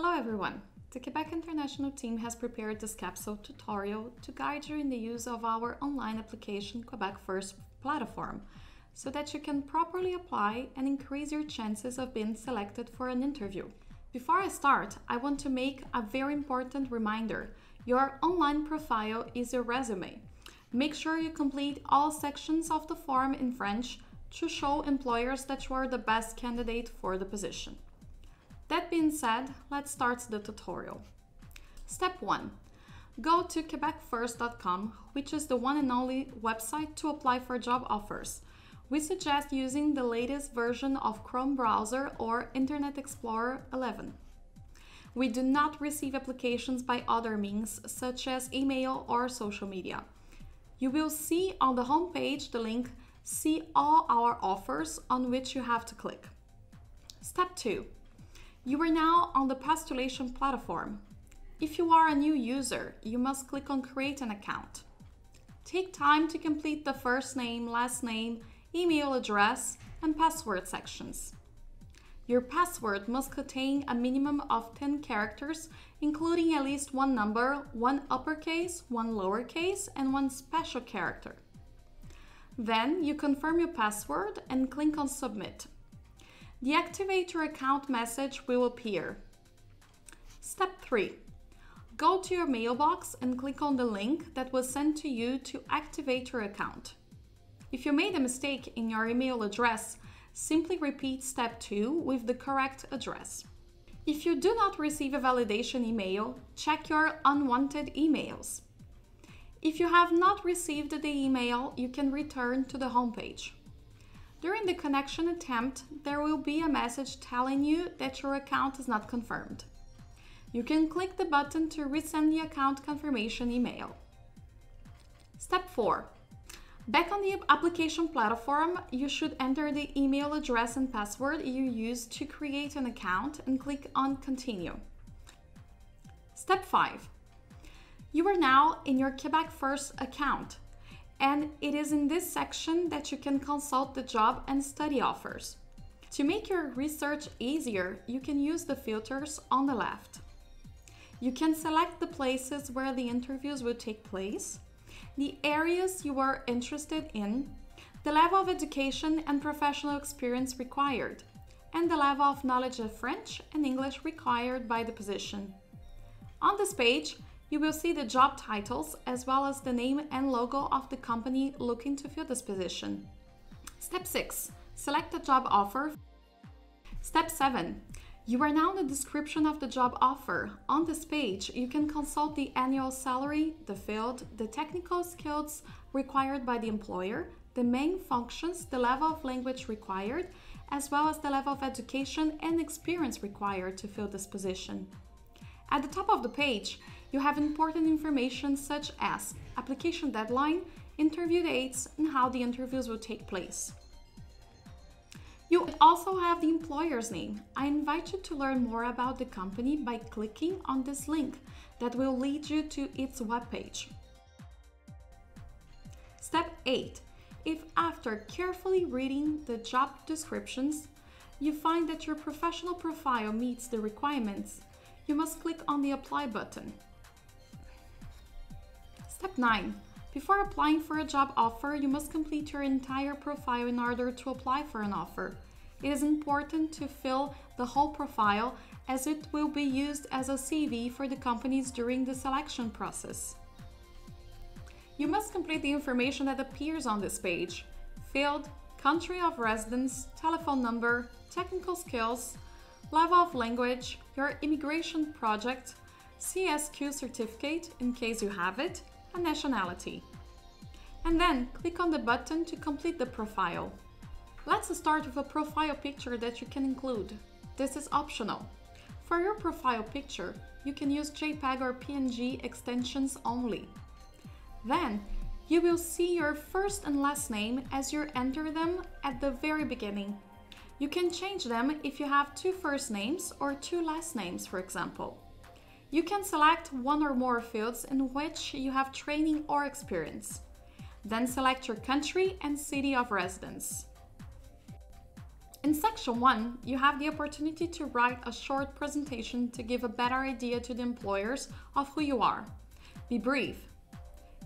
Hello everyone! The Quebec International team has prepared this capsule tutorial to guide you in the use of our online application Quebec First platform so that you can properly apply and increase your chances of being selected for an interview. Before I start, I want to make a very important reminder. Your online profile is your resume. Make sure you complete all sections of the form in French to show employers that you are the best candidate for the position. That being said, let's start the tutorial. Step 1. Go to Quebecfirstcom, which is the one and only website to apply for job offers. We suggest using the latest version of Chrome browser or Internet Explorer 11. We do not receive applications by other means, such as email or social media. You will see on the homepage the link "See all our offers" on which you have to click. Step 2. You are now on the postulation platform. If you are a new user, you must click on Create an account. Take time to complete the first name, last name, email address, and password sections. Your password must contain a minimum of 10 characters, including at least one number, one uppercase, one lowercase, and one special character. Then you confirm your password and click on Submit. The Activate Your Account message will appear. Step 3. Go to your mailbox and click on the link that was sent to you to activate your account. If you made a mistake in your email address, simply repeat Step 2 with the correct address. If you do not receive a validation email, check your unwanted emails. If you have not received the email, you can return to the homepage. During the connection attempt, there will be a message telling you that your account is not confirmed. You can click the button to resend the account confirmation email. Step 4. Back on the application platform, you should enter the email address and password you used to create an account and click on Continue. Step 5. You are now in your Quebec First account, and it is in this section that you can consult the job and study offers. To make your research easier, you can use the filters on the left. You can select the places where the interviews will take place, the areas you are interested in, the level of education and professional experience required, and the level of knowledge of French and English required by the position. On this page, you will see the job titles as well as the name and logo of the company looking to fill this position. Step 6. Select the job offer. Step 7. You are now in the description of the job offer. On this page, you can consult the annual salary, the field, the technical skills required by the employer, the main functions, the level of language required, as well as the level of education and experience required to fill this position. At the top of the page, you have important information such as application deadline, interview dates, and how the interviews will take place. You also have the employer's name. I invite you to learn more about the company by clicking on this link that will lead you to its webpage. Step 8. If after carefully reading the job descriptions, you find that your professional profile meets the requirements, you must click on the Apply button. Step 9. Before applying for a job offer, you must complete your entire profile in order to apply for an offer. It is important to fill the whole profile as it will be used as a CV for the companies during the selection process. You must complete the information that appears on this page: field, country of residence, telephone number, technical skills, level of language, your immigration project, CSQ certificate in case you have it, and nationality. And then click on the button to complete the profile. Let's start with a profile picture that you can include. This is optional. For your profile picture, you can use JPEG or PNG extensions only. Then, you will see your first and last name as you enter them at the very beginning. You can change them if you have 2 first names or 2 last names, for example. You can select one or more fields in which you have training or experience. Then select your country and city of residence. In section 1, you have the opportunity to write a short presentation to give a better idea to the employers of who you are. Be brief.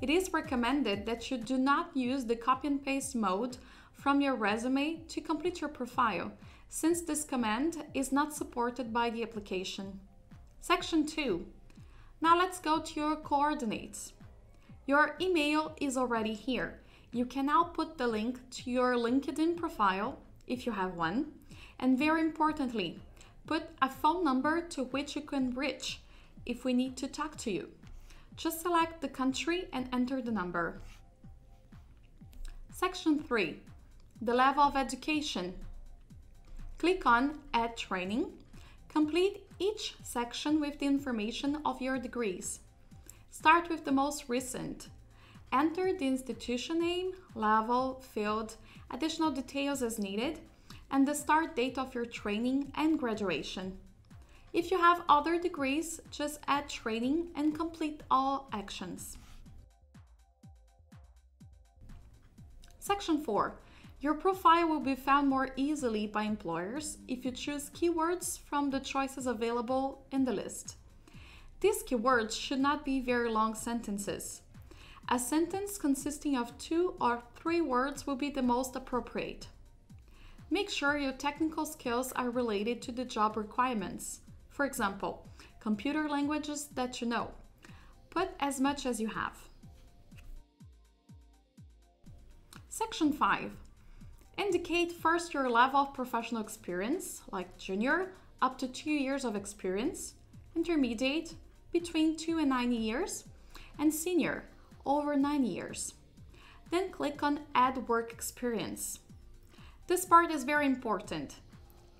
It is recommended that you do not use the copy and paste mode from your resume to complete your profile, since this command is not supported by the application. Section 2. Now let's go to your coordinates. Your email is already here. You can now put the link to your LinkedIn profile, if you have one, and very importantly, put a phone number to which you can reach if we need to talk to you. Just select the country and enter the number. Section 3. The level of education. Click on Add Training. Complete each section with the information of your degrees. Start with the most recent. Enter the institution name, level, field, additional details as needed, and the start date of your training and graduation. If you have other degrees, just add training and complete all actions. Section 4. Your profile will be found more easily by employers if you choose keywords from the choices available in the list. These keywords should not be very long sentences. A sentence consisting of 2 or 3 words will be the most appropriate. Make sure your technical skills are related to the job requirements. For example, computer languages that you know. Put as much as you have. Section 5. Indicate first your level of professional experience, like junior, up to 2 years of experience, intermediate, between 2 and 9 years, and senior, over 9 years. Then click on Add Work Experience. This part is very important.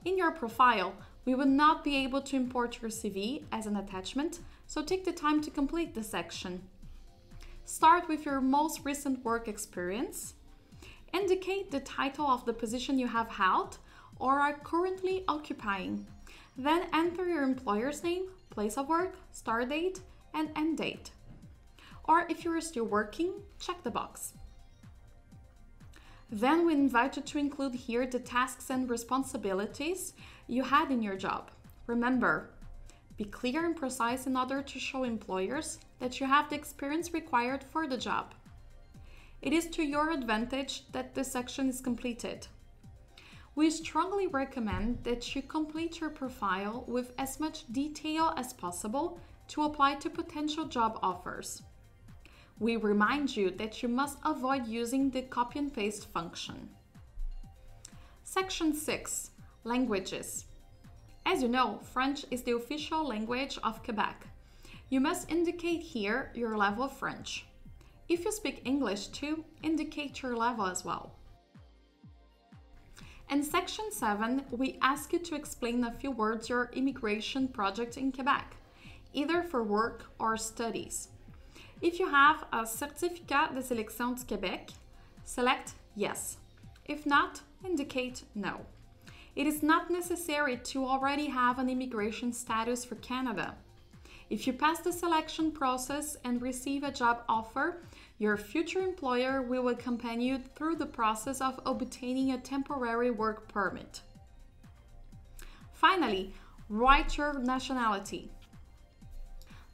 In your profile, we will not be able to import your CV as an attachment, so take the time to complete the section. Start with your most recent work experience. Indicate the title of the position you have held or are currently occupying. Then enter your employer's name, place of work, start date, and end date. Or if you are still working, check the box. Then we invite you to include here the tasks and responsibilities you had in your job. Remember, be clear and precise in order to show employers that you have the experience required for the job. It is to your advantage that this section is completed. We strongly recommend that you complete your profile with as much detail as possible to apply to potential job offers. We remind you that you must avoid using the copy and paste function. Section 6. Languages. As you know, French is the official language of Quebec. You must indicate here your level of French. If you speak English too, indicate your level as well. In Section 7, we ask you to explain a few words your immigration project in Quebec, either for work or studies. If you have a Certificat de Sélection du Québec, select yes. If not, indicate no. It is not necessary to already have an immigration status for Canada. If you pass the selection process and receive a job offer, your future employer will accompany you through the process of obtaining a temporary work permit. Finally, write your nationality.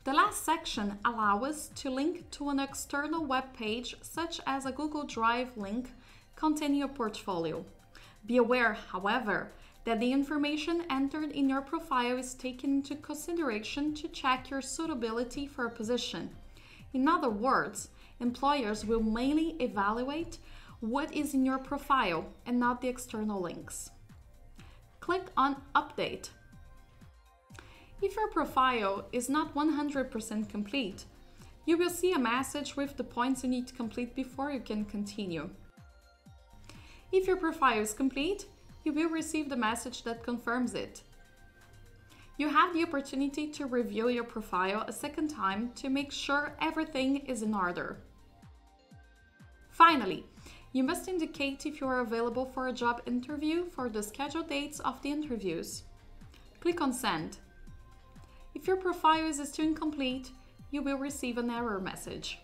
The last section allows us to link to an external web page, such as a Google Drive link containing your portfolio. Be aware, however, that the information entered in your profile is taken into consideration to check your suitability for a position. In other words, employers will mainly evaluate what is in your profile and not the external links. Click on Update. If your profile is not 100% complete, you will see a message with the points you need to complete before you can continue. If your profile is complete, you will receive the message that confirms it. You have the opportunity to review your profile a second time to make sure everything is in order. Finally, you must indicate if you are available for a job interview for the scheduled dates of the interviews. Click on Send. If your profile is still incomplete, you will receive an error message.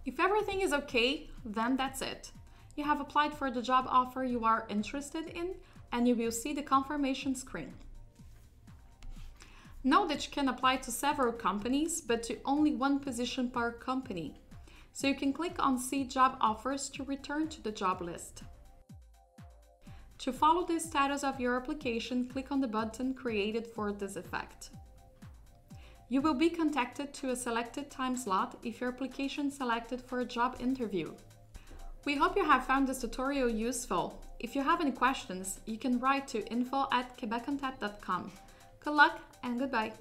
If everything is okay, then that's it. you have applied for the job offer you are interested in, and you will see the confirmation screen. Know that you can apply to several companies, but to only one position per company. So you can click on See Job Offers to return to the job list. To follow the status of your application, click on the button created for this effect. You will be contacted to a selected time slot if your application is selected for a job interview. We hope you have found this tutorial useful. If you have any questions, you can write to info@quebecontap.com. Good luck and goodbye!